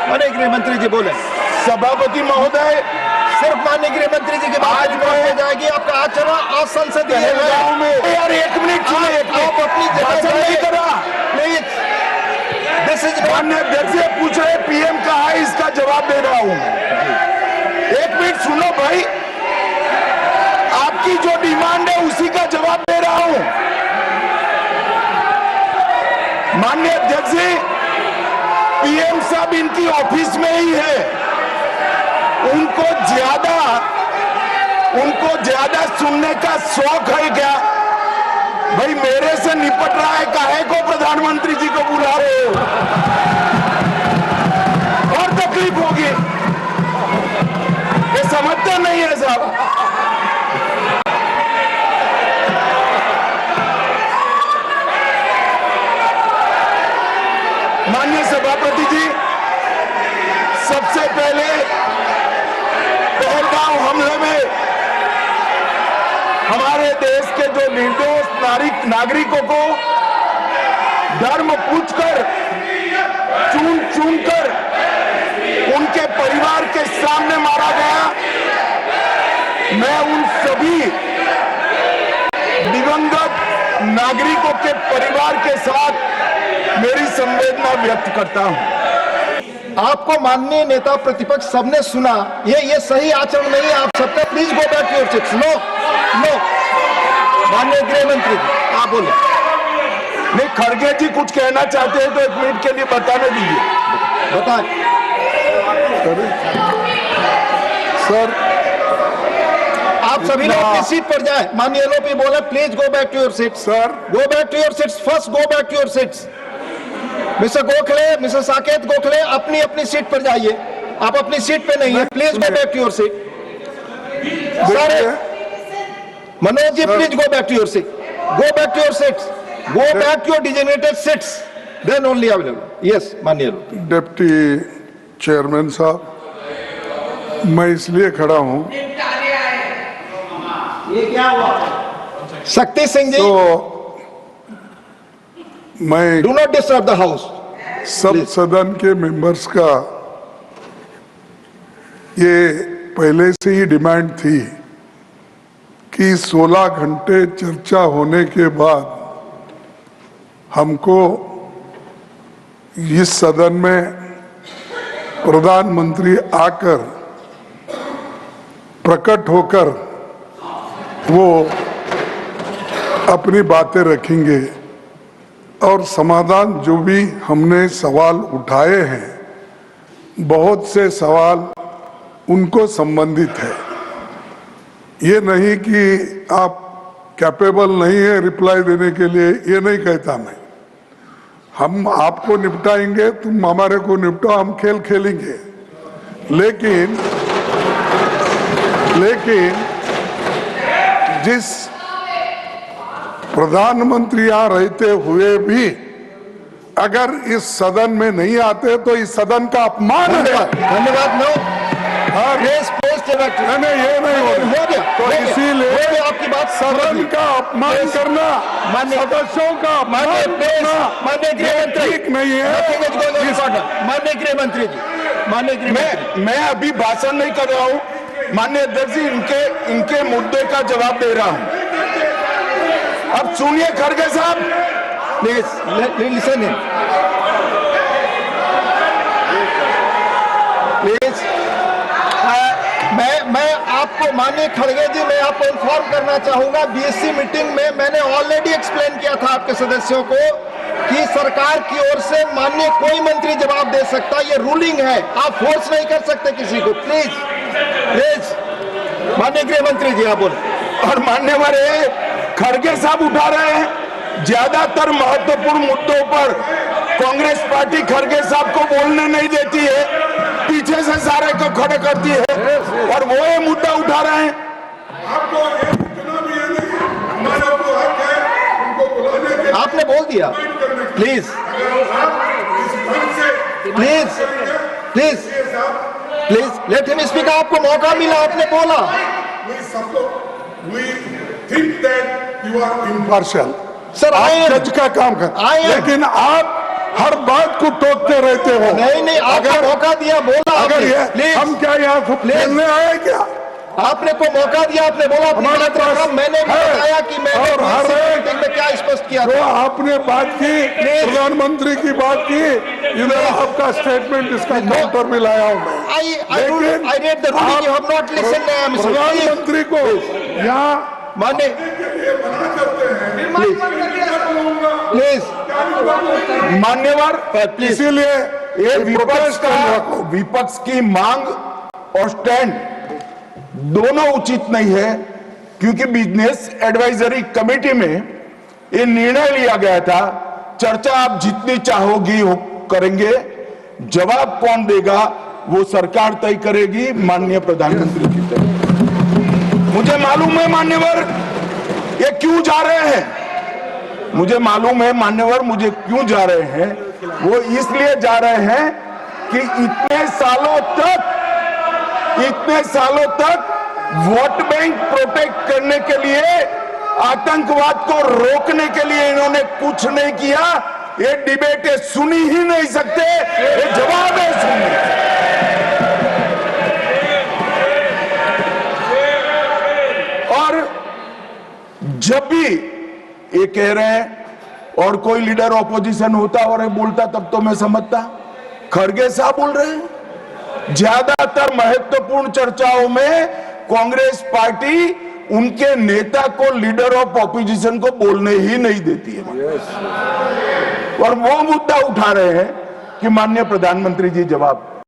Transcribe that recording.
माननीय गृह मंत्री जी बोले। सभापति महोदय, सिर्फ माननीय गृह मंत्री जी की बात हो जाएगी। आपका आचरण असंसदीय है। गाँव में यार 1 मिनट सुने, आप अपनी भाषण नहीं कर रहा। प्लीज, दिस इज माननीय अध्यक्ष से पूछ रहे पीएम कहाँ है, इसका जवाब दे रहा हूँ। 1 मिनट सुनो भाई, आपकी जो डिमांड है उसी का जवाब दे रहा हूँ। माननीय अध्यक्ष जी, पीएम साहब इनकी ऑफिस में ही है। उनको ज्यादा सुनने का शौक है क्या? भाई मेरे से निपट रहा है, काहे को प्रधानमंत्री जी को बुला रहे हो? और तकलीफ होगी, ये समझते नहीं है साहब। माननीय सभापति जी, सबसे पहले पहलगांव हमले में हमारे देश के जो निर्दोष नागरिकों को धर्म पूछकर, चुन कर उनके परिवार के सामने मारा गया। मैं उन सभी दिवंगत नागरिकों के परिवार के साथ मेरी संवेदना व्यक्त करता हूं। आपको माननीय नेता प्रतिपक्ष सबने सुना, ये सही आचरण नहीं है आप सबका। Please go back to your seats. No no, माननीय गृह मंत्री जी आप बोले। नहीं, खड़गे जी कुछ कहना चाहते हैं तो 1 मिनट के लिए बताने दीजिए। बताएं सर। आप सभी लोग अपनी सीट पर जाएं। माननीय एलओपी बोले please go back to your seats. Sir, go back to your seats. First go back to your seats. Mister Gokhale, mister Saket Gokhale, अपनी अपनी सीट पर जाइए। आप अपनी सीट पे नहीं है, please go back to your seat. Sir Manoj ji, please go back to your seat. Go back to your seats. Go back to your designated seats, then only available. Yes माननीय डिप्टी चेयरमैन साहब, मैं इसलिए खड़ा हूं, ये क्या हुआ? शक्ति सिंह जी, तो मैं do not disturb the house. सब सदन के मेंबर्स का ये पहले से ही डिमांड थी कि 16 घंटे चर्चा होने के बाद हमको इस सदन में प्रधानमंत्री आकर प्रकट होकर वो अपनी बातें रखेंगे और समाधान जो भी हमने सवाल उठाए हैं, बहुत से सवाल उनको संबंधित है। ये नहीं कि आप कैपेबल नहीं है रिप्लाई देने के लिए, ये नहीं कहता मैं। हम आपको निपटाएंगे, तुम हमारे को निपटाओ, हम खेल खेलेंगे। लेकिन जिस प्रधानमंत्री यहाँ रहते हुए भी अगर इस सदन में नहीं आते तो इस सदन का अपमान है। धन्यवाद। नो, नहीं, ये नहीं हो गया। तो इसीलिए आपकी बात सदन का अपमान करना, सदस्यों का अपमान करना माननीय गृह मंत्री ठीक नहीं है। माननीय गृह मंत्री जी, माननीय गृह मैं अभी भाषण नहीं कर रहा हूँ। माननीय अध्यक्ष जी, इनके मुद्दे का जवाब दे रहा हूँ। अब सुनिए खड़गे साहब, प्लीज लिसन इन प्लीज। मैं आपको माननीय खड़गे जी, मैं आपको इन्फॉर्म करना चाहूंगा, बीएससी मीटिंग में मैंने ऑलरेडी एक्सप्लेन किया था आपके सदस्यों को कि सरकार की ओर से माननीय कोई मंत्री जवाब दे सकता, ये रूलिंग है, आप फोर्स नहीं कर सकते किसी को। प्लीज प्लीज, माननीय गृह मंत्री जी आप बोले। और मान्यवर खड़गे साहब उठा रहे हैं ज्यादातर महत्वपूर्ण मुद्दों पर कांग्रेस पार्टी खड़गे साहब को बोलने नहीं देती है, पीछे से सारे को खड़े करती है और वो ये मुद्दा उठा रहे हैं। आपने बोल दिया। Please please please please let him speak. आपको मौका मिला, आपने बोला। इम्पार्शियल सर, आप जज का काम कर, लेकिन आप हर बात को टोकते रहते हो। नहीं नहीं, आपको मौका दिया, बोला अगर आपने। ये प्लीज, हम क्या यहाँ से खेलने आए क्या? आपने को मौका दिया, आपने बोला अपनी हमारे बात रखा, पास मैंने भी है। बताया कि मैंने और हर एक मीटिंग में क्या स्पष्ट किया जो था। आपने बात की, प्रधानमंत्री की बात की, इधर आपका स्टेटमेंट इसका काउंटर भी लाया हूं मैं। I read the ruling, you have not listened, Mr. प्रधानमंत्री को यहाँ माने, प्लीज मान्यवर, इसीलिए ये विपक्ष की मांग और स्टैंड दोनों उचित नहीं है, क्योंकि बिजनेस एडवाइजरी कमेटी में ये निर्णय लिया गया था, चर्चा आप जितनी चाहोगी करेंगे, जवाब कौन देगा वो सरकार तय करेगी, माननीय प्रधानमंत्री की तरफ। मुझे मालूम है मान्यवर ये क्यों जा रहे हैं, मुझे मालूम है मान्यवर मुझे क्यों जा रहे हैं। वो इसलिए जा रहे हैं कि इतने सालों तक वोट बैंक प्रोटेक्ट करने के लिए, आतंकवाद को रोकने के लिए इन्होंने कुछ नहीं किया। ये डिबेट सुनी ही नहीं सकते, ये जवाब है सुनने। और जब भी ये कह रहे हैं और कोई लीडर ऑपोजिशन होता और ये बोलता तब तो मैं समझता, खड़गे साहब बोल रहे हैं ज्यादातर महत्वपूर्ण चर्चाओं में कांग्रेस पार्टी उनके नेता को, लीडर ऑफ ऑपोजिशन को बोलने ही नहीं देती है। और वो मुद्दा उठा रहे हैं कि माननीय प्रधानमंत्री जी जवाब